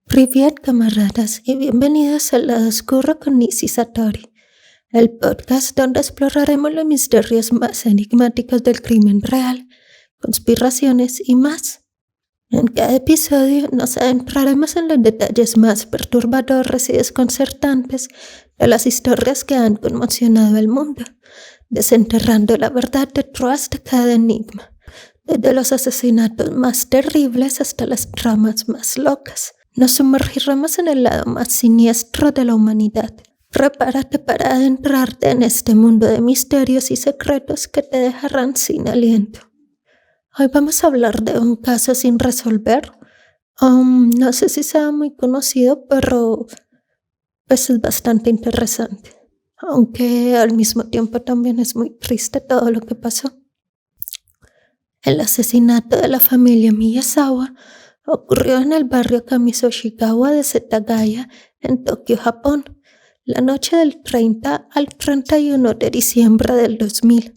Привет, camaradas, y bienvenidos al lado oscuro con Nisi Satori, el podcast donde exploraremos los misterios más enigmáticos del crimen real, conspiraciones y más. En cada episodio nos adentraremos en los detalles más perturbadores y desconcertantes de las historias que han conmocionado al mundo, desenterrando la verdad detrás de cada enigma, desde los asesinatos más terribles hasta las tramas más locas. Nos sumergiremos en el lado más siniestro de la humanidad. Prepárate para adentrarte en este mundo de misterios y secretos que te dejarán sin aliento. Hoy vamos a hablar de un caso sin resolver. No sé si sea muy conocido, pero pues es bastante interesante. Aunque al mismo tiempo también es muy triste todo lo que pasó. El asesinato de la familia Miyazawa ocurrió en el barrio Kamisoshikawa de Setagaya, en Tokio, Japón, la noche del 30 al 31 de diciembre del 2000.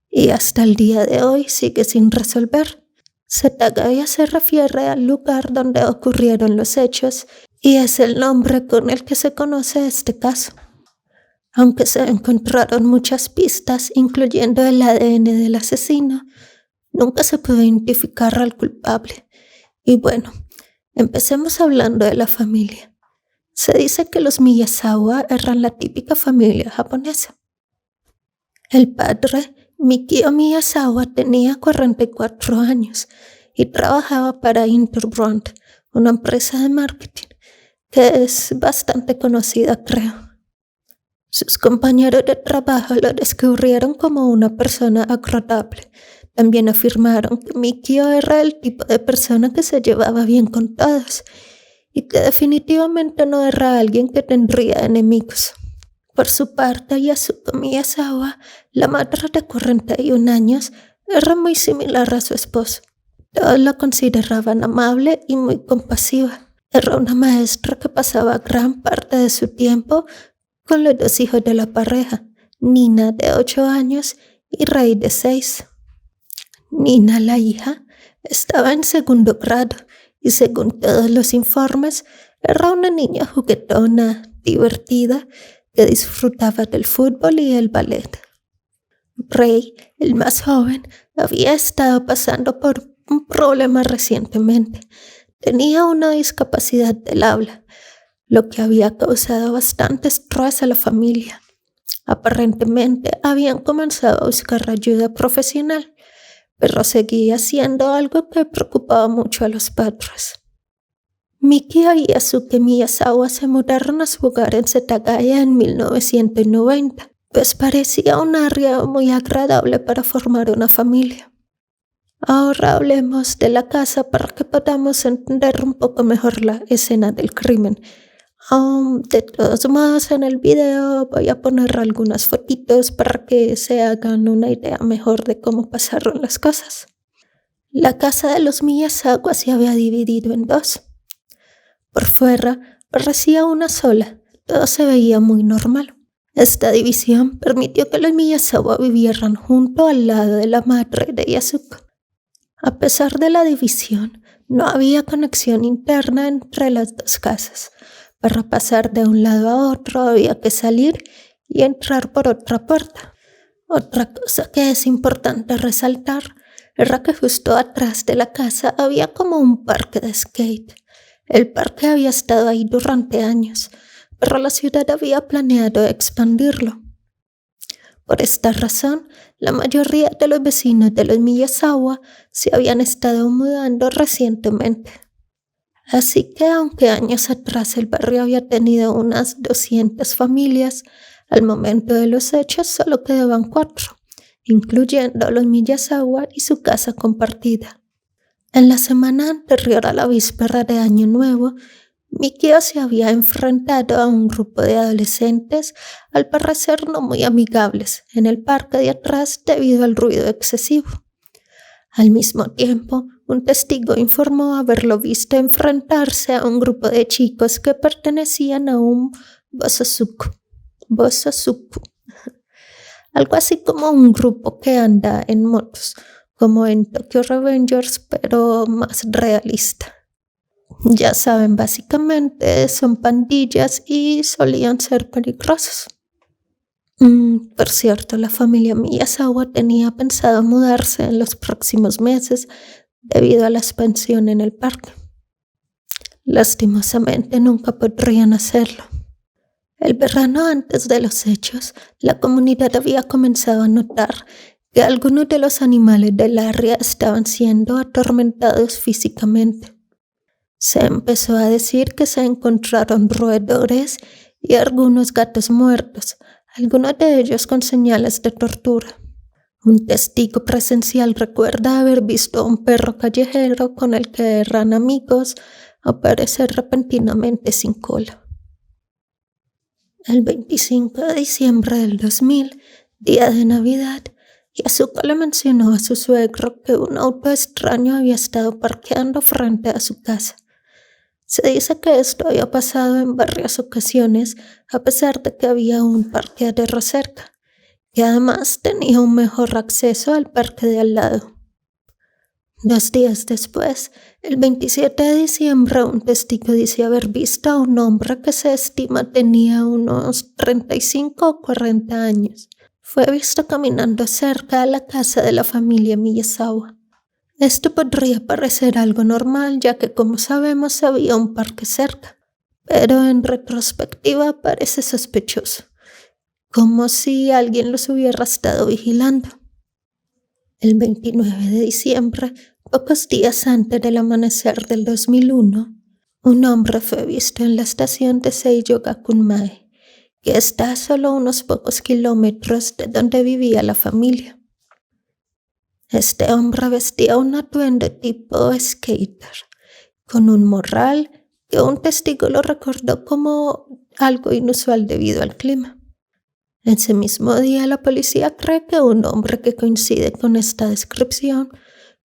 Y hasta el día de hoy sigue sin resolver. Setagaya se refiere al lugar donde ocurrieron los hechos y es el nombre con el que se conoce este caso. Aunque se encontraron muchas pistas, incluyendo el ADN del asesino, nunca se pudo identificar al culpable. Y bueno, empecemos hablando de la familia. Se dice que los Miyazawa eran la típica familia japonesa. El padre, Mikio Miyazawa, tenía 44 años y trabajaba para Interbrand, una empresa de marketing que es bastante conocida, creo. Sus compañeros de trabajo lo descubrieron como una persona agradable. También afirmaron que Mikio era el tipo de persona que se llevaba bien con todos y que definitivamente no era alguien que tendría enemigos. Por su parte, Yasuko Miyazawa, la madre de 41 años, era muy similar a su esposo. Todos la consideraban amable y muy compasiva. Era una maestra que pasaba gran parte de su tiempo con los dos hijos de la pareja, Nina de 8 años y Rei de 6. Nina, la hija, estaba en segundo grado y según todos los informes, era una niña juguetona, divertida, que disfrutaba del fútbol y el ballet. Rei, el más joven, había estado pasando por un problema recientemente. Tenía una discapacidad del habla, lo que había causado bastante estrés a la familia. Aparentemente habían comenzado a buscar ayuda profesional, pero seguía siendo algo que preocupaba mucho a los padres. Mikio y Yasuke Miyazawa se mudaron a su hogar en Setagaya en 1990, pues parecía un área muy agradable para formar una familia. Ahora hablemos de la casa para que podamos entender un poco mejor la escena del crimen. De todos modos, en el video voy a poner algunas fotitos para que se hagan una idea mejor de cómo pasaron las cosas. La casa de los Miyazawa se había dividido en dos. Por fuera parecía una sola, todo se veía muy normal. Esta división permitió que los Miyazawa vivieran junto al lado de la madre de Yasuko. A pesar de la división, no había conexión interna entre las dos casas. Para pasar de un lado a otro había que salir y entrar por otra puerta. Otra cosa que es importante resaltar era que justo atrás de la casa había como un parque de skate. El parque había estado ahí durante años, pero la ciudad había planeado expandirlo. Por esta razón, la mayoría de los vecinos de los Miyazawa se habían estado mudando recientemente. Así que aunque años atrás el barrio había tenido unas 200 familias, al momento de los hechos solo quedaban 4, incluyendo los Miyazawa y su casa compartida. En la semana anterior a la víspera de Año Nuevo, Mikio se había enfrentado a un grupo de adolescentes, al parecer no muy amigables, en el parque de atrás debido al ruido excesivo. Al mismo tiempo, un testigo informó haberlo visto enfrentarse a un grupo de chicos que pertenecían a un Bosozoku, algo así como un grupo que anda en motos, como en Tokyo Revengers, pero más realista. Ya saben, básicamente son pandillas y solían ser peligrosos. Por cierto, la familia Miyazawa tenía pensado mudarse en los próximos meses debido a la expansión en el parque. Lastimosamente nunca podrían hacerlo. El verano antes de los hechos, la comunidad había comenzado a notar que algunos de los animales del área estaban siendo atormentados físicamente. Se empezó a decir que se encontraron roedores y algunos gatos muertos, algunos de ellos con señales de tortura. Un testigo presencial recuerda haber visto a un perro callejero con el que eran amigos aparecer repentinamente sin cola. El 25 de diciembre del 2000, día de Navidad, Yasuko le mencionó a su suegro que un auto extraño había estado parqueando frente a su casa. Se dice que esto había pasado en varias ocasiones, a pesar de que había un parqueadero cerca, y además tenía un mejor acceso al parque de al lado. 2 días después, el 27 de diciembre, un testigo dice haber visto a un hombre que se estima tenía unos 35 o 40 años. Fue visto caminando cerca de la casa de la familia Miyazawa. Esto podría parecer algo normal, ya que como sabemos había un parque cerca, pero en retrospectiva parece sospechoso, como si alguien los hubiera estado vigilando. El 29 de diciembre, pocos días antes del amanecer del 2001, un hombre fue visto en la estación de Seiyo-Gakunmae, que está a solo unos pocos kilómetros de donde vivía la familia. Este hombre vestía un atuendo tipo skater, con un morral que un testigo lo recordó como algo inusual debido al clima. Ese mismo día la policía cree que un hombre que coincide con esta descripción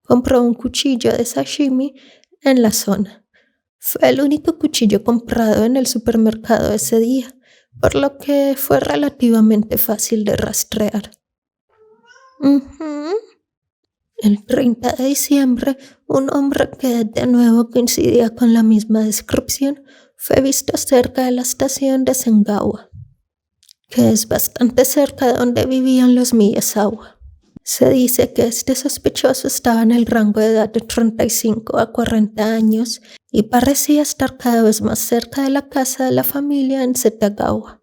compró un cuchillo de sashimi en la zona. Fue el único cuchillo comprado en el supermercado ese día, por lo que fue relativamente fácil de rastrear. El 30 de diciembre, un hombre que de nuevo coincidía con la misma descripción fue visto cerca de la estación de Sengawa, que es bastante cerca de donde vivían los Miyazawa. Se dice que este sospechoso estaba en el rango de edad de 35 a 40 años y parecía estar cada vez más cerca de la casa de la familia en Setagawa.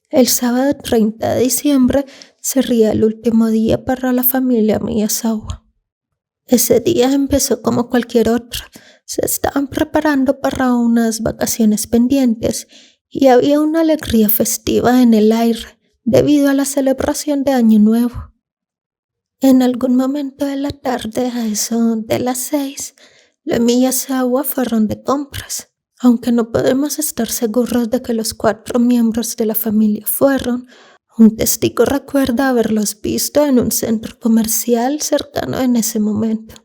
El sábado 30 de diciembre sería el último día para la familia Miyazawa. Ese día empezó como cualquier otro. Se estaban preparando para unas vacaciones pendientes y había una alegría festiva en el aire debido a la celebración de Año Nuevo. En algún momento de la tarde, a eso de las 6, los Miyazawa fueron de compras. Aunque no podemos estar seguros de que los 4 miembros de la familia fueron, un testigo recuerda haberlos visto en un centro comercial cercano en ese momento.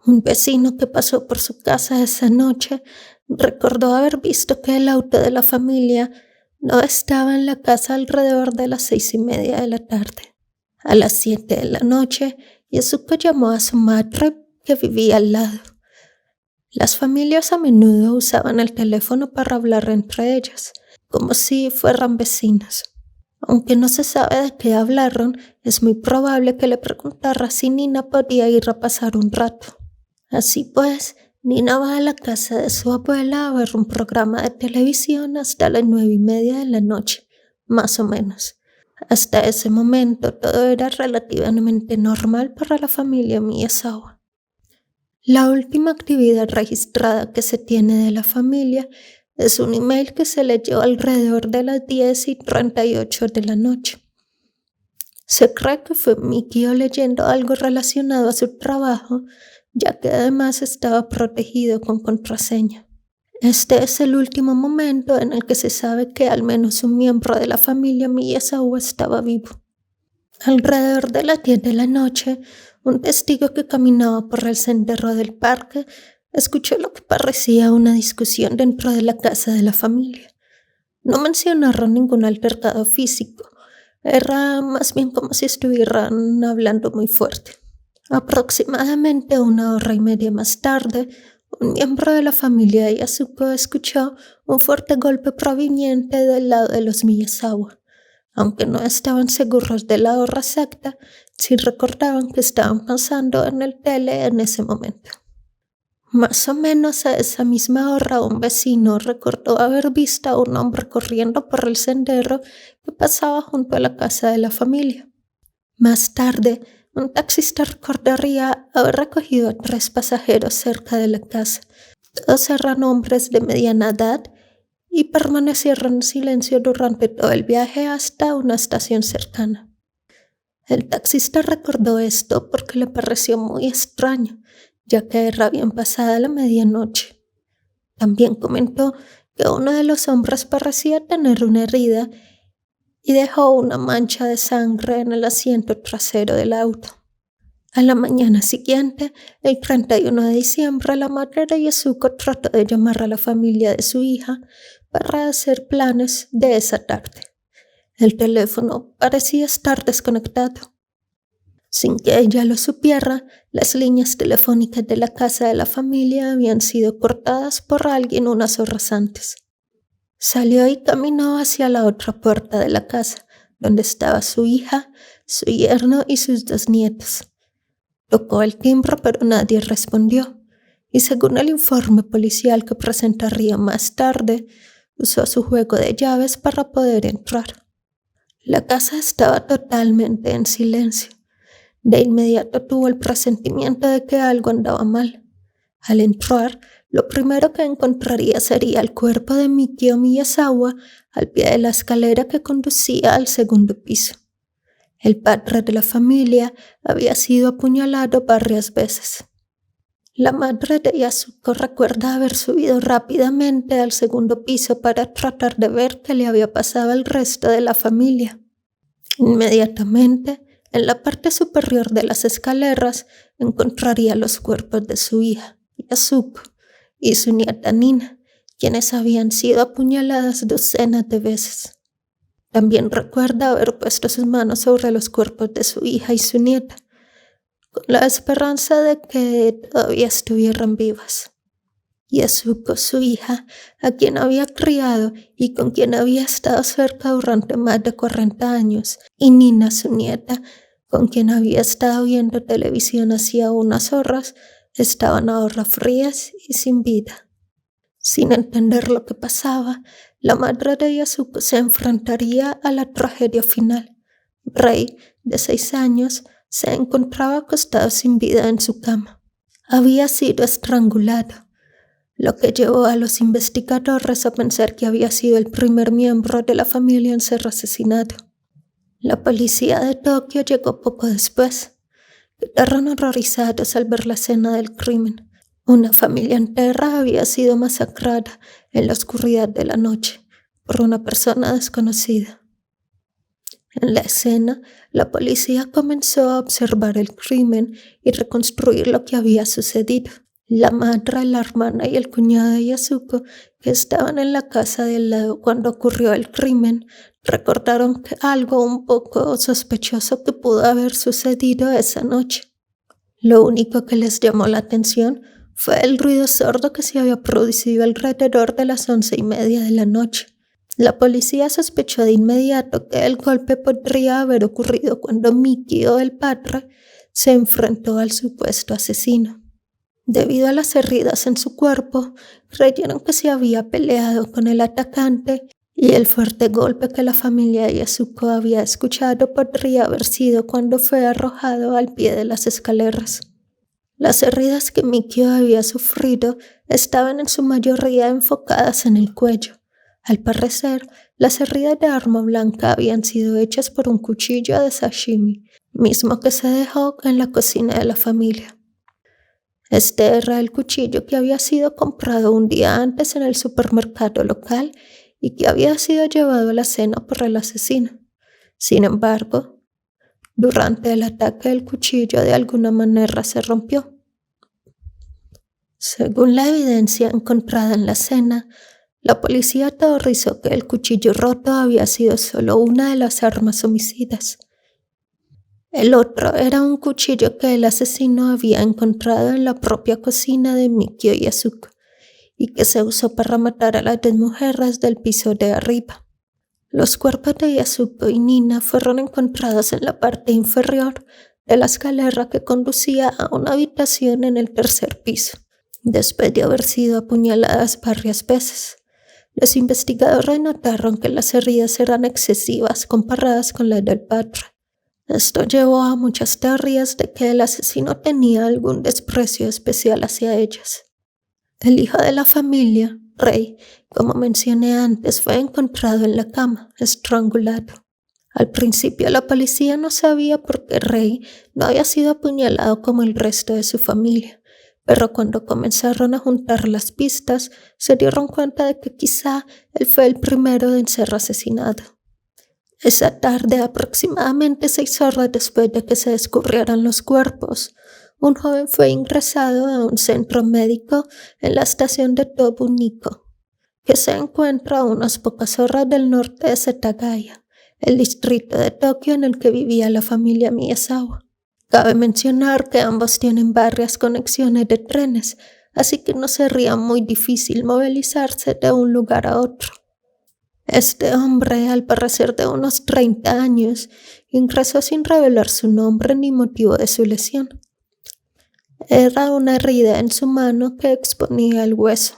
Un vecino que pasó por su casa esa noche recordó haber visto que el auto de la familia no estaba en la casa alrededor de las 6:30 de la tarde. A las 7 de la noche, Yasuko llamó a su madre que vivía al lado. Las familias a menudo usaban el teléfono para hablar entre ellas, como si fueran vecinos. Aunque no se sabe de qué hablaron, es muy probable que le preguntara si Nina podía ir a pasar un rato. Así pues, Nina va a la casa de su abuela a ver un programa de televisión hasta las 9:30 de la noche, más o menos. Hasta ese momento todo era relativamente normal para la familia Miyazawa. La última actividad registrada que se tiene de la familia es un email que se leyó alrededor de las 10:38 de la noche. Se cree que fue Mikio leyendo algo relacionado a su trabajo, ya que además estaba protegido con contraseña. Este es el último momento en el que se sabe que al menos un miembro de la familia Miyazawa estaba vivo. Alrededor de las 10 de la noche, un testigo que caminaba por el sendero del parque escuchó lo que parecía una discusión dentro de la casa de la familia. No mencionaron ningún altercado físico, era más bien como si estuvieran hablando muy fuerte. Aproximadamente 1 hora y media más tarde, Un miembro de la familia de Yasuko escuchó un fuerte golpe proveniente del lado de los Miyazawa. Aunque no estaban seguros de la hora exacta, sí recordaban que estaban pasando en el tele en ese momento. Más o menos a esa misma hora, un vecino recordó haber visto a un hombre corriendo por el sendero que pasaba junto a la casa de la familia. Más tarde, un taxista recordaría haber recogido a 3 pasajeros cerca de la casa. Todos eran hombres de mediana edad y permanecieron en silencio durante todo el viaje hasta una estación cercana. El taxista recordó esto porque le pareció muy extraño, ya que era bien pasada la medianoche. También comentó que uno de los hombres parecía tener una herida y dejó una mancha de sangre en el asiento trasero del auto. A la mañana siguiente, el 31 de diciembre, la madre de Yasuko trató de llamar a la familia de su hija para hacer planes de esa tarde. El teléfono parecía estar desconectado. Sin que ella lo supiera, las líneas telefónicas de la casa de la familia habían sido cortadas por alguien unas horas antes. Salió y caminó hacia la otra puerta de la casa, donde estaba su hija, su yerno y sus 2 nietos. Tocó el timbre, pero nadie respondió, y según el informe policial que presentaría más tarde, usó su juego de llaves para poder entrar. La casa estaba totalmente en silencio. De inmediato tuvo el presentimiento de que algo andaba mal. Al entrar, lo primero que encontraría sería el cuerpo de Mikio Miyazawa al pie de la escalera que conducía al segundo piso. El padre de la familia había sido apuñalado varias veces. La madre de Yasuko recuerda haber subido rápidamente al segundo piso para tratar de ver qué le había pasado al resto de la familia. Inmediatamente, en la parte superior de las escaleras, encontraría los cuerpos de su hija, Yasuko, y su nieta Nina, quienes habían sido apuñaladas docenas de veces. También recuerda haber puesto sus manos sobre los cuerpos de su hija y su nieta, con la esperanza de que todavía estuvieran vivas. Yasuko, su hija, a quien había criado y con quien había estado cerca durante más de 40 años, y Nina, su nieta, con quien había estado viendo televisión hacía unas horas, estaban ahora frías y sin vida. Sin entender lo que pasaba, la madre de Yasuko se enfrentaría a la tragedia final. Rei, de 6 años, se encontraba acostado sin vida en su cama. Había sido estrangulado, lo que llevó a los investigadores a pensar que había sido el primer miembro de la familia en ser asesinado. La policía de Tokio llegó poco después. Quedaron horrorizados al ver la escena del crimen. Una familia entera había sido masacrada en la oscuridad de la noche por una persona desconocida. En la escena, la policía comenzó a observar el crimen y reconstruir lo que había sucedido. La madre, la hermana y el cuñado de Yasuko, que estaban en la casa de al lado cuando ocurrió el crimen, recordaron que algo un poco sospechoso que pudo haber sucedido esa noche. Lo único que les llamó la atención fue el ruido sordo que se había producido alrededor de las 11:30 de la noche. La policía sospechó de inmediato que el golpe podría haber ocurrido cuando Mikio, el padre, se enfrentó al supuesto asesino. Debido a las heridas en su cuerpo, creyeron que se había peleado con el atacante y el fuerte golpe que la familia de Yasuko había escuchado podría haber sido cuando fue arrojado al pie de las escaleras. Las heridas que Mikio había sufrido estaban en su mayoría enfocadas en el cuello. Al parecer, las heridas de arma blanca habían sido hechas por un cuchillo de sashimi, mismo que se dejó en la cocina de la familia. Este era el cuchillo que había sido comprado un día antes en el supermercado local y que había sido llevado a la cena por el asesino. Sin embargo, durante el ataque el cuchillo de alguna manera se rompió. Según la evidencia encontrada en la escena, la policía teorizó que el cuchillo roto había sido solo una de las armas homicidas. El otro era un cuchillo que el asesino había encontrado en la propia cocina de Mikio y Yasuko, y que se usó para matar a las dos mujeres del piso de arriba. Los cuerpos de Yasuko y Nina fueron encontrados en la parte inferior de la escalera que conducía a una habitación en el tercer piso, después de haber sido apuñaladas varias veces. Los investigadores notaron que las heridas eran excesivas comparadas con las del padre. Esto llevó a muchas teorías de que el asesino tenía algún desprecio especial hacia ellas. El hijo de la familia, Rei, como mencioné antes, fue encontrado en la cama, estrangulado. Al principio la policía no sabía por qué Rei no había sido apuñalado como el resto de su familia, pero cuando comenzaron a juntar las pistas, se dieron cuenta de que quizá él fue el primero en ser asesinado. Esa tarde, aproximadamente 6 horas después de que se descubrieran los cuerpos, un joven fue ingresado a un centro médico en la estación de Tobuniko, que se encuentra a unas pocas horas del norte de Setagaya, el distrito de Tokio en el que vivía la familia Miyazawa. Cabe mencionar que ambos tienen varias conexiones de trenes, así que no sería muy difícil movilizarse de un lugar a otro. Este hombre, al parecer de unos 30 años, ingresó sin revelar su nombre ni motivo de su lesión. Era una herida en su mano que exponía el hueso.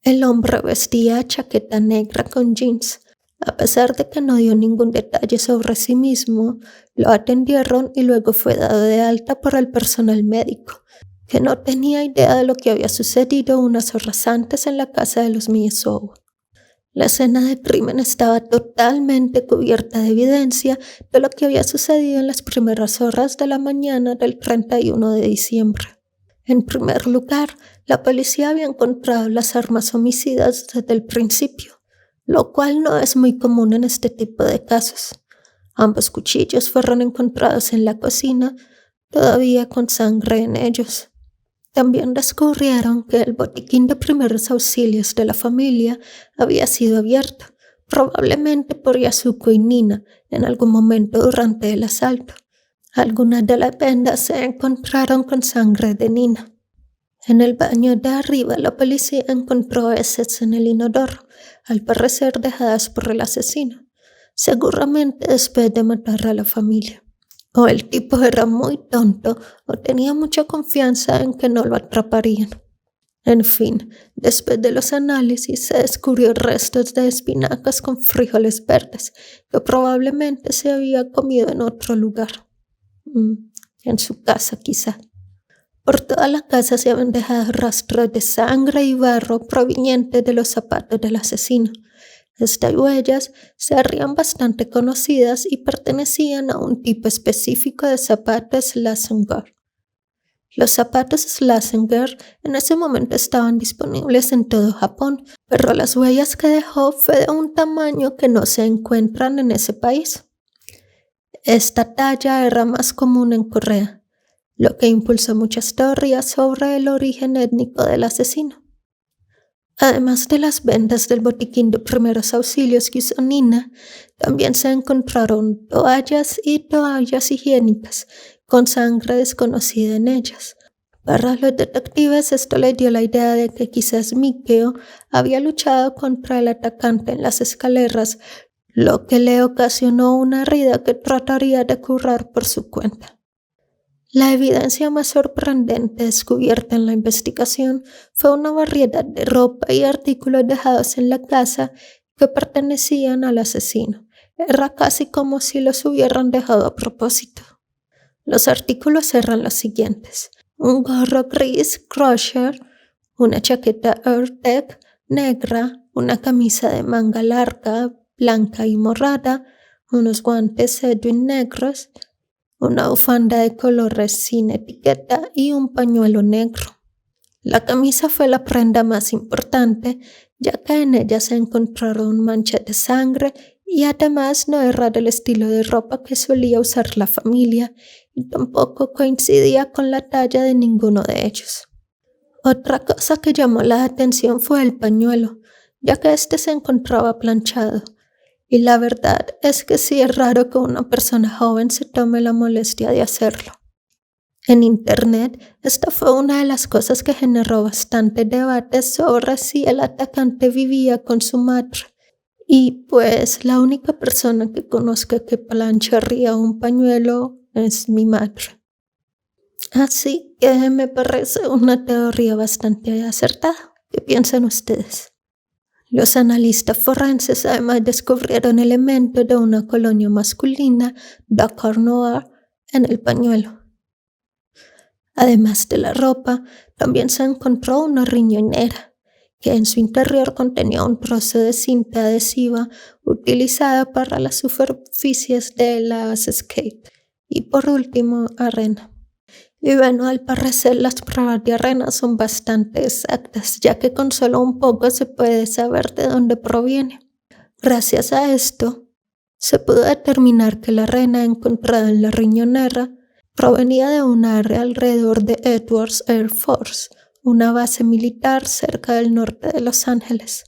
El hombre vestía chaqueta negra con jeans. A pesar de que no dio ningún detalle sobre sí mismo, lo atendieron y luego fue dado de alta por el personal médico, que no tenía idea de lo que había sucedido unas horas antes en la casa de los Miyazawa. La escena del crimen estaba totalmente cubierta de evidencia de lo que había sucedido en las primeras horas de la mañana del 31 de diciembre. En primer lugar, la policía había encontrado las armas homicidas desde el principio, lo cual no es muy común en este tipo de casos. Ambos cuchillos fueron encontrados en la cocina, todavía con sangre en ellos. También descubrieron que el botiquín de primeros auxilios de la familia había sido abierto, probablemente por Yasuko y Nina, en algún momento durante el asalto. Algunas de las vendas se encontraron con sangre de Nina. En el baño de arriba, la policía encontró heces en el inodoro, al parecer dejadas por el asesino, seguramente después de matar a la familia. O el tipo era muy tonto o tenía mucha confianza en que no lo atraparían. En fin, después de los análisis se descubrió restos de espinacas con frijoles verdes que probablemente se había comido en otro lugar. En su casa quizá. Por toda la casa se habían dejado rastros de sangre y barro provenientes de los zapatos del asesino. Estas huellas se harían bastante conocidas y pertenecían a un tipo específico de zapatos Schlesinger. Los zapatos Schlesinger en ese momento estaban disponibles en todo Japón, pero las huellas que dejó fue de un tamaño que no se encuentran en ese país. Esta talla era más común en Corea, lo que impulsó muchas teorías sobre el origen étnico del asesino. Además de las vendas del botiquín de primeros auxilios que usó Nina, también se encontraron toallas y toallas higiénicas con sangre desconocida en ellas. Para los detectives esto les dio la idea de que quizás Mikio había luchado contra el atacante en las escaleras, lo que le ocasionó una herida que trataría de curar por su cuenta. La evidencia más sorprendente descubierta en la investigación fue una variedad de ropa y artículos dejados en la casa que pertenecían al asesino. Era casi como si los hubieran dejado a propósito. Los artículos eran los siguientes: un gorro gris Crusher, una chaqueta AirTech negra, una camisa de manga larga, blanca y morada, unos guantes Edwin negros, una bufanda de colores sin etiqueta y un pañuelo negro. La camisa fue la prenda más importante, ya que en ella se encontraron manchas de sangre y además no era del estilo de ropa que solía usar la familia y tampoco coincidía con la talla de ninguno de ellos. Otra cosa que llamó la atención fue el pañuelo, ya que este se encontraba planchado Y la verdad es que sí es raro que una persona joven se tome la molestia de hacerlo. En Internet, esta fue una de las cosas que generó bastante debate sobre si el atacante vivía con su madre. Y pues la única persona que conozco que plancharía un pañuelo es mi madre. Así que me parece una teoría bastante acertada. ¿Qué piensan ustedes? Los analistas forenses además descubrieron elementos de una colonia masculina, Dakar Noir, en el pañuelo. Además de la ropa, también se encontró una riñonera, que en su interior contenía un trozo de cinta adhesiva utilizada para las superficies de las skate. Y por último, arena. Y bueno, al parecer las pruebas de arena son bastante exactas, ya que con solo un poco se puede saber de dónde proviene. Gracias a esto, se pudo determinar que la arena encontrada en la riñonera provenía de un área alrededor de Edwards Air Force, una base militar cerca del norte de Los Ángeles.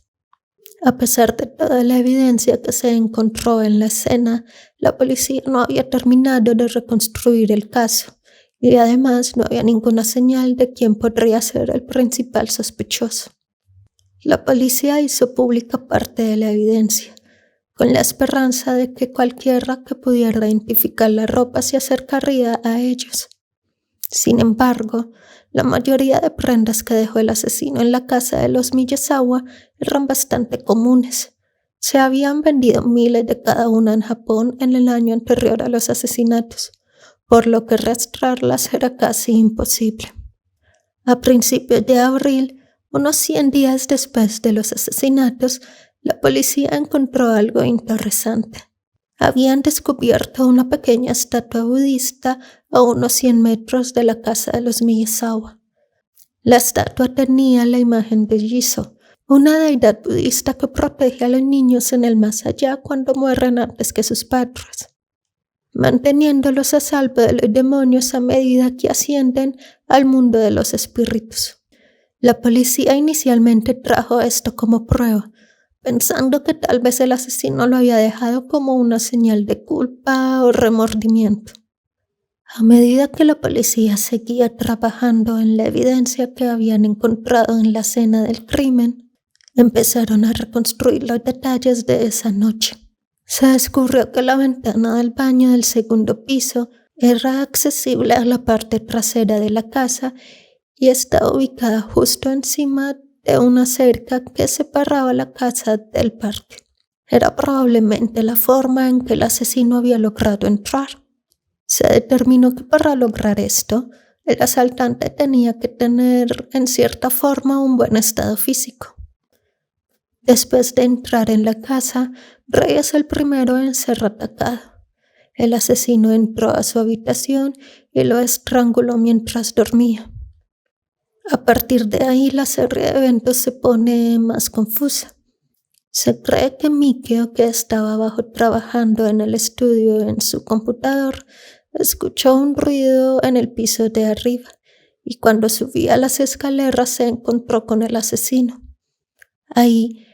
A pesar de toda la evidencia que se encontró en la escena, la policía no había terminado de reconstruir el caso y además no había ninguna señal de quién podría ser el principal sospechoso. La policía hizo pública parte de la evidencia, con la esperanza de que cualquiera que pudiera identificar la ropa se acercaría a ellos. Sin embargo, la mayoría de prendas que dejó el asesino en la casa de los Miyazawa eran bastante comunes. Se habían vendido miles de cada una en Japón en el año anterior a los asesinatos, por lo que rastrearlas era casi imposible. A principios de abril, unos 100 días después de los asesinatos, la policía encontró algo interesante. Habían descubierto una pequeña estatua budista a unos 100 metros de la casa de los Miyazawa. La estatua tenía la imagen de Jiso, una deidad budista que protege a los niños en el más allá cuando mueren antes que sus padres, manteniéndolos a salvo de los demonios a medida que ascienden al mundo de los espíritus. La policía inicialmente trajo esto como prueba, pensando que tal vez el asesino lo había dejado como una señal de culpa o remordimiento. A medida que la policía seguía trabajando en la evidencia que habían encontrado en la escena del crimen, empezaron a reconstruir los detalles de esa noche. Se descubrió que la ventana del baño del segundo piso era accesible a la parte trasera de la casa y estaba ubicada justo encima de una cerca que separaba la casa del parque. Era probablemente la forma en que el asesino había logrado entrar. Se determinó que para lograr esto, el asaltante tenía que tener en cierta forma un buen estado físico. Después de entrar en la casa, Rey es el primero en ser atacado. El asesino entró a su habitación y lo estranguló mientras dormía. A partir de ahí, la serie de eventos se pone más confusa. Se cree que Mikio, que estaba abajo trabajando en el estudio en su computador, escuchó un ruido en el piso de arriba y cuando subía las escaleras se encontró con el asesino. Ahí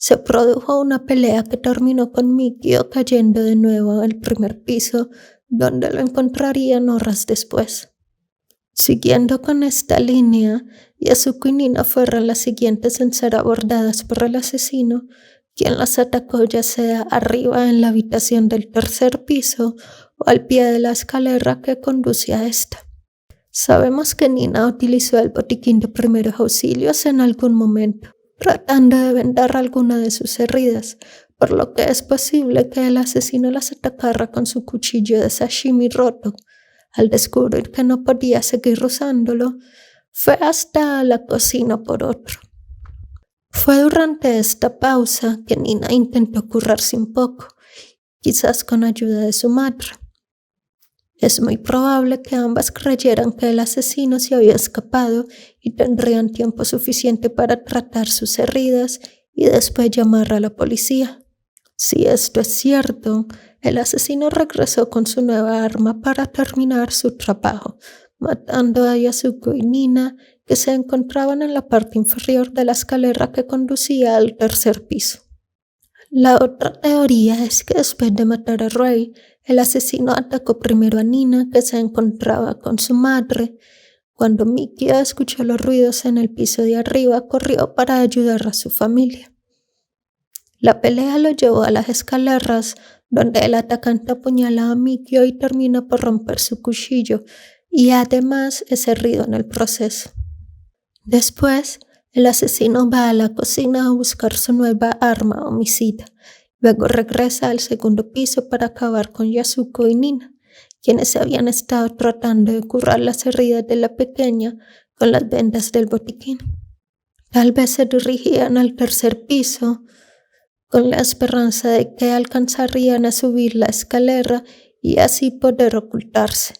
se produjo una pelea que terminó con Mikio cayendo de nuevo al primer piso, donde lo encontrarían horas después. Siguiendo con esta línea, Yasuko y Nina fueron las siguientes en ser abordadas por el asesino, quien las atacó ya sea arriba en la habitación del tercer piso o al pie de la escalera que conduce a esta. Sabemos que Nina utilizó el botiquín de primeros auxilios en algún momento, tratando de vendar alguna de sus heridas, por lo que es posible que el asesino las atacara con su cuchillo de sashimi roto. Al descubrir que no podía seguir usándolo, fue hasta la cocina por otro. Fue durante esta pausa que Nina intentó curarse un poco, quizás con ayuda de su madre. Es muy probable que ambas creyeran que el asesino se había escapado y tendrían tiempo suficiente para tratar sus heridas y después llamar a la policía. Si esto es cierto, el asesino regresó con su nueva arma para terminar su trabajo, matando a Yasuko y Nina, que se encontraban en la parte inferior de la escalera que conducía al tercer piso. La otra teoría es que después de matar a Ray, el asesino atacó primero a Nina, que se encontraba con su madre. Cuando Mikio escuchó los ruidos en el piso de arriba, corrió para ayudar a su familia. La pelea lo llevó a las escaleras, donde el atacante apuñala a Mikio y termina por romper su cuchillo, y además es herido en el proceso. Después, el asesino va a la cocina a buscar su nueva arma homicida. Luego regresa al segundo piso para acabar con Yasuko y Nina, quienes habían estado tratando de curar las heridas de la pequeña con las vendas del botiquín. Tal vez se dirigían al tercer piso con la esperanza de que alcanzarían a subir la escalera y así poder ocultarse.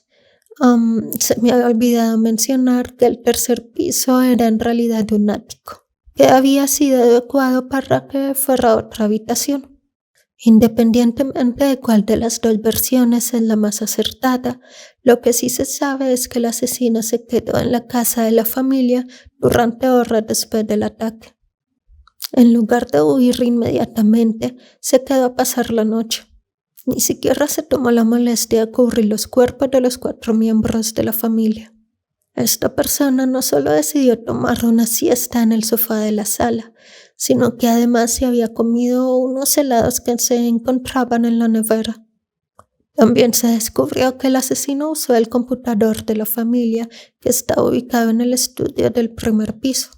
Se me había olvidado mencionar que el tercer piso era en realidad un ático, que había sido adecuado para que fuera otra habitación. Independientemente de cuál de las dos versiones es la más acertada, lo que sí se sabe es que el asesino se quedó en la casa de la familia durante horas después del ataque. En lugar de huir inmediatamente, se quedó a pasar la noche. Ni siquiera se tomó la molestia de cubrir los cuerpos de los 4 miembros de la familia. Esta persona no solo decidió tomar una siesta en el sofá de la sala, sino que además se había comido unos helados que se encontraban en la nevera. También se descubrió que el asesino usó el computador de la familia, que estaba ubicado en el estudio del primer piso.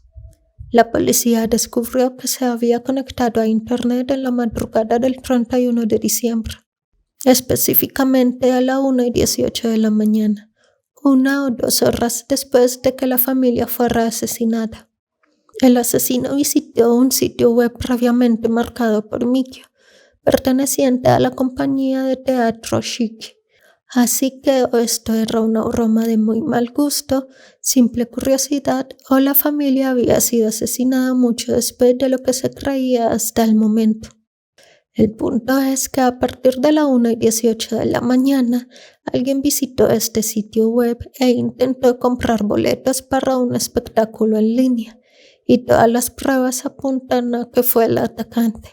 La policía descubrió que se había conectado a internet en la madrugada del 31 de diciembre, específicamente a la 1:18 de la mañana, 1 o 2 horas después de que la familia fuera asesinada. El asesino visitó un sitio web previamente marcado por Mikio, perteneciente a la compañía de teatro Shiki. Así que o esto era una broma de muy mal gusto, simple curiosidad, o la familia había sido asesinada mucho después de lo que se creía hasta el momento. El punto es que a partir de la 1:18 de la mañana, alguien visitó este sitio web e intentó comprar boletos para un espectáculo en línea, y todas las pruebas apuntan a que fue el atacante.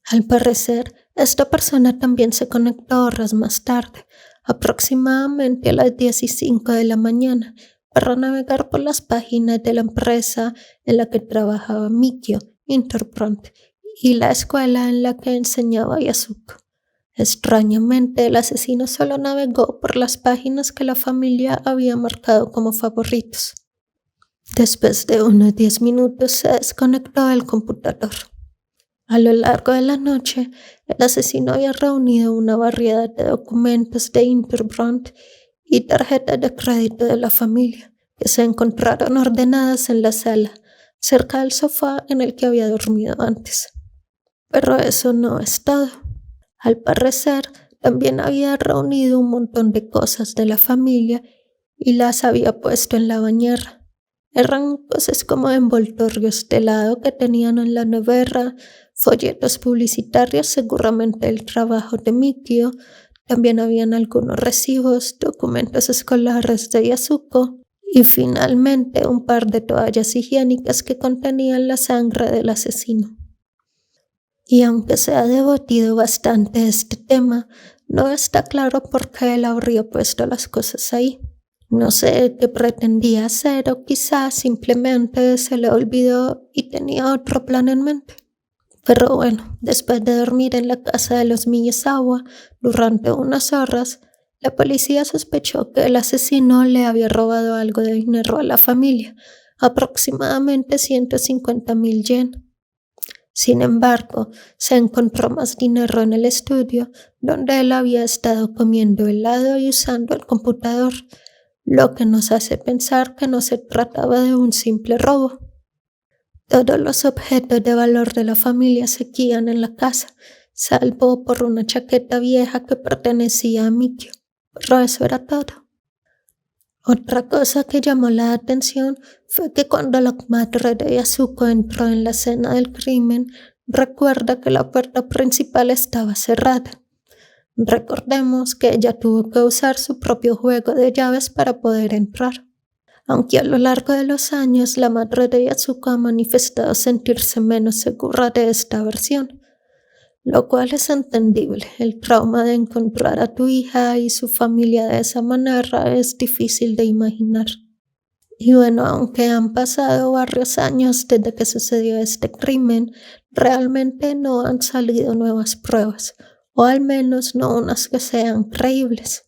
Al parecer, esta persona también se conectó horas más tarde, aproximadamente a las 10:05 de la mañana, para navegar por las páginas de la empresa en la que trabajaba Mikio, Interbrand, y la escuela en la que enseñaba Yasuko. Extrañamente, el asesino solo navegó por las páginas que la familia había marcado como favoritos. Después de unos 10 minutos se desconectó del computador. A lo largo de la noche, el asesino había reunido una variedad de documentos de Interbrand y tarjetas de crédito de la familia, que se encontraron ordenadas en la sala, cerca del sofá en el que había dormido antes. Pero eso no es todo. Al parecer, también había reunido un montón de cosas de la familia y las había puesto en la bañera. Eran cosas como envoltorios de helado que tenían en la nevera, folletos publicitarios, seguramente el trabajo de Mikio. También habían algunos recibos, documentos escolares de Yasuko y finalmente un par de toallas higiénicas que contenían la sangre del asesino. Y aunque se ha debatido bastante este tema, no está claro por qué él habría puesto las cosas ahí. No sé qué pretendía hacer o quizás simplemente se le olvidó y tenía otro plan en mente. Pero bueno, después de dormir en la casa de los Miyazawa durante unas horas, la policía sospechó que el asesino le había robado algo de dinero a la familia, aproximadamente 150,000 yen. Sin embargo, se encontró más dinero en el estudio, donde él había estado comiendo helado y usando el computador, lo que nos hace pensar que no se trataba de un simple robo. Todos los objetos de valor de la familia seguían en la casa, salvo por una chaqueta vieja que pertenecía a Mikio, pero eso era todo. Otra cosa que llamó la atención fue que cuando la madre de Yasuko entró en la escena del crimen, recuerda que la puerta principal estaba cerrada. Recordemos que ella tuvo que usar su propio juego de llaves para poder entrar. Aunque a lo largo de los años la madre de Yasuko ha manifestado sentirse menos segura de esta versión. lo cual es entendible. El trauma de encontrar a tu hija y su familia de esa manera es difícil de imaginar. Y bueno, aunque han pasado varios años desde que sucedió este crimen, realmente no han salido nuevas pruebas, o al menos no unas que sean creíbles.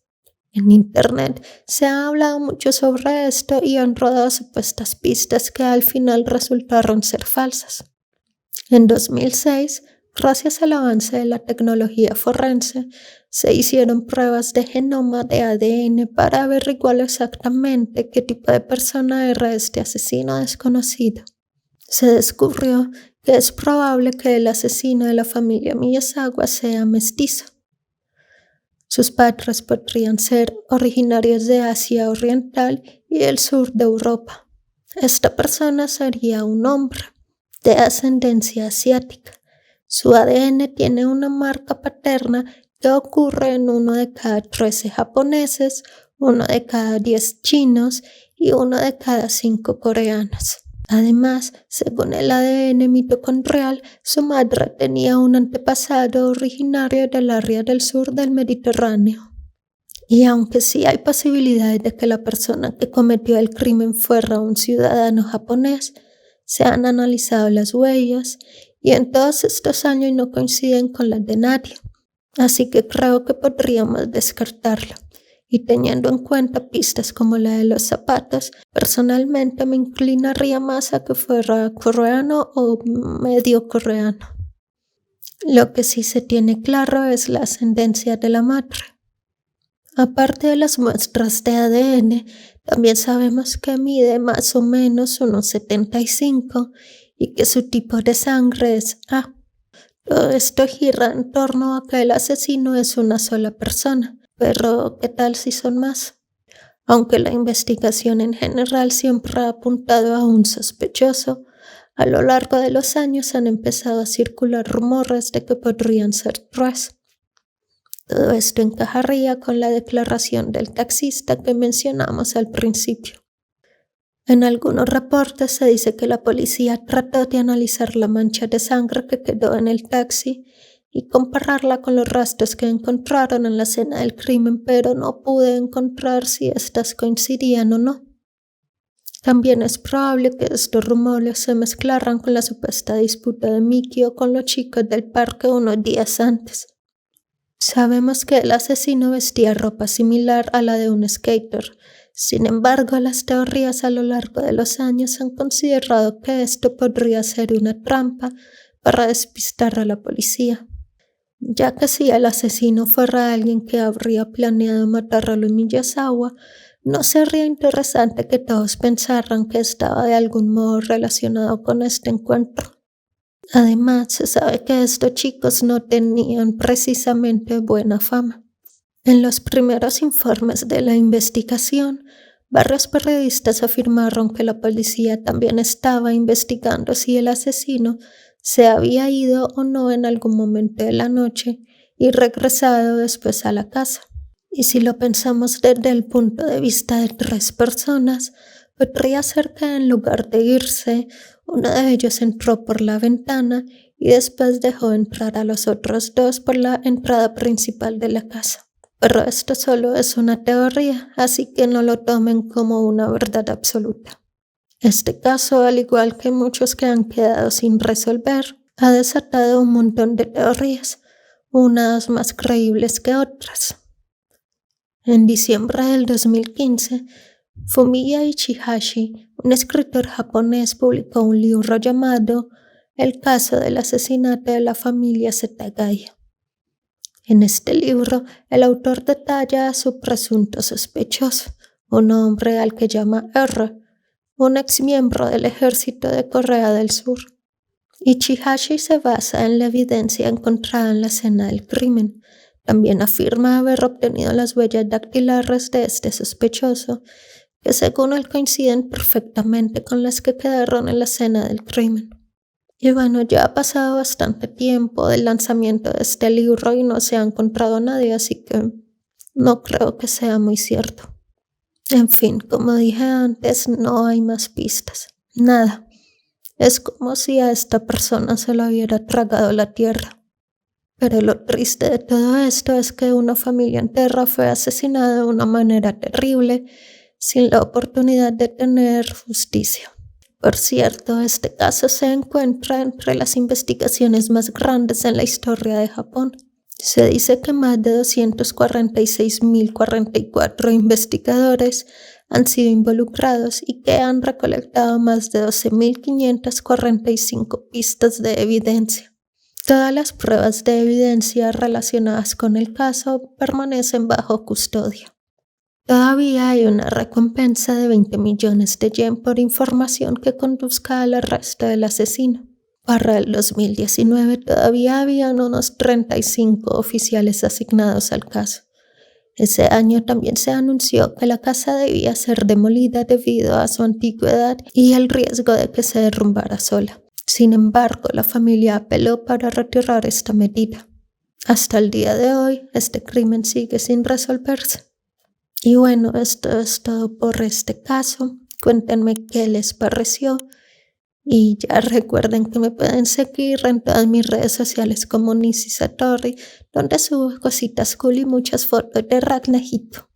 En internet se ha hablado mucho sobre esto y han rodado supuestas pistas que al final resultaron ser falsas. En 2006, gracias al avance de la tecnología forense, se hicieron pruebas de genoma de ADN para averiguar exactamente qué tipo de persona era este asesino desconocido. Se descubrió que es probable que el asesino de la familia Miyazawa sea mestizo. Sus padres podrían ser originarios de Asia Oriental y el sur de Europa. Esta persona sería un hombre de ascendencia asiática. Su ADN tiene una marca paterna que ocurre en 1 de cada 13 japoneses, 1 de cada 10 chinos y 1 de cada 5 coreanos. Además, según el ADN mitocondrial, su madre tenía un antepasado originario del área del sur del Mediterráneo. Y aunque sí hay posibilidades de que la persona que cometió el crimen fuera un ciudadano japonés, se han analizado las huellas y en todos estos años no coinciden con las de nadie. Así que creo que podríamos descartarlo. Y teniendo en cuenta pistas como la de los zapatos, personalmente me inclinaría más a que fuera coreano o medio coreano. Lo que sí se tiene claro es la ascendencia de la madre. Aparte de las muestras de ADN, también sabemos que mide más o menos unos 75 y que su tipo de sangre es A. Todo esto gira en torno a que el asesino es una sola persona, pero ¿qué tal si son más? Aunque la investigación en general siempre ha apuntado a un sospechoso, a lo largo de los años han empezado a circular rumores de que podrían ser 3. Todo esto encajaría con la declaración del taxista que mencionamos al principio. En algunos reportes se dice que la policía trató de analizar la mancha de sangre que quedó en el taxi y compararla con los rastros que encontraron en la escena del crimen, pero no pude encontrar si estas coincidían o no. También es probable que estos rumores se mezclaran con la supuesta disputa de Mikio con los chicos del parque unos días antes. Sabemos que el asesino vestía ropa similar a la de un skater. Sin embargo, las teorías a lo largo de los años han considerado que esto podría ser una trampa para despistar a la policía, ya que si el asesino fuera alguien que habría planeado matar a los Miyazawa, ¿no sería interesante que todos pensaran que estaba de algún modo relacionado con este encuentro? Además, se sabe que estos chicos no tenían precisamente buena fama. En los primeros informes de la investigación, varios periodistas afirmaron que la policía también estaba investigando si el asesino se había ido o no en algún momento de la noche y regresado después a la casa. Y si lo pensamos desde el punto de vista de 3 personas, podría ser que en lugar de irse, uno de ellos entró por la ventana y después dejó entrar a los otros 2 por la entrada principal de la casa. Pero esto solo es una teoría, así que no lo tomen como una verdad absoluta. Este caso, al igual que muchos que han quedado sin resolver, ha desatado un montón de teorías, unas más creíbles que otras. En diciembre del 2015, Fumiya Ichihashi, un escritor japonés, publicó un libro llamado El caso del asesinato de la familia Setagaya. En este libro, el autor detalla a su presunto sospechoso, un hombre al que llama R, un exmiembro del ejército de Corea del Sur. Ichihashi se basa en la evidencia encontrada en la escena del crimen. También afirma haber obtenido las huellas dactilares de este sospechoso, que según él coinciden perfectamente con las que quedaron en la escena del crimen. Y bueno, ya ha pasado bastante tiempo del lanzamiento de este libro y no se ha encontrado nadie, así que no creo que sea muy cierto. En fin, como dije antes, no hay más pistas. Nada. Es como si a esta persona se la hubiera tragado la tierra. Pero lo triste de todo esto es que una familia entera fue asesinada de una manera terrible, sin la oportunidad de tener justicia. Por cierto, este caso se encuentra entre las investigaciones más grandes en la historia de Japón. Se dice que más de 246.044 investigadores han sido involucrados y que han recolectado más de 12.545 pistas de evidencia. Todas las pruebas de evidencia relacionadas con el caso permanecen bajo custodia. Todavía hay una recompensa de 20 millones de yen por información que conduzca al arresto del asesino. Para el 2019 todavía habían unos 35 oficiales asignados al caso. Ese año también se anunció que la casa debía ser demolida debido a su antigüedad y el riesgo de que se derrumbara sola. Sin embargo, la familia apeló para retirar esta medida. Hasta el día de hoy, este crimen sigue sin resolverse. Y bueno, esto es todo por este caso. Cuéntenme qué les pareció. Y ya recuerden que me pueden seguir en todas mis redes sociales como Nisi Satori, donde subo cositas cool y muchas fotos de Ragnajito.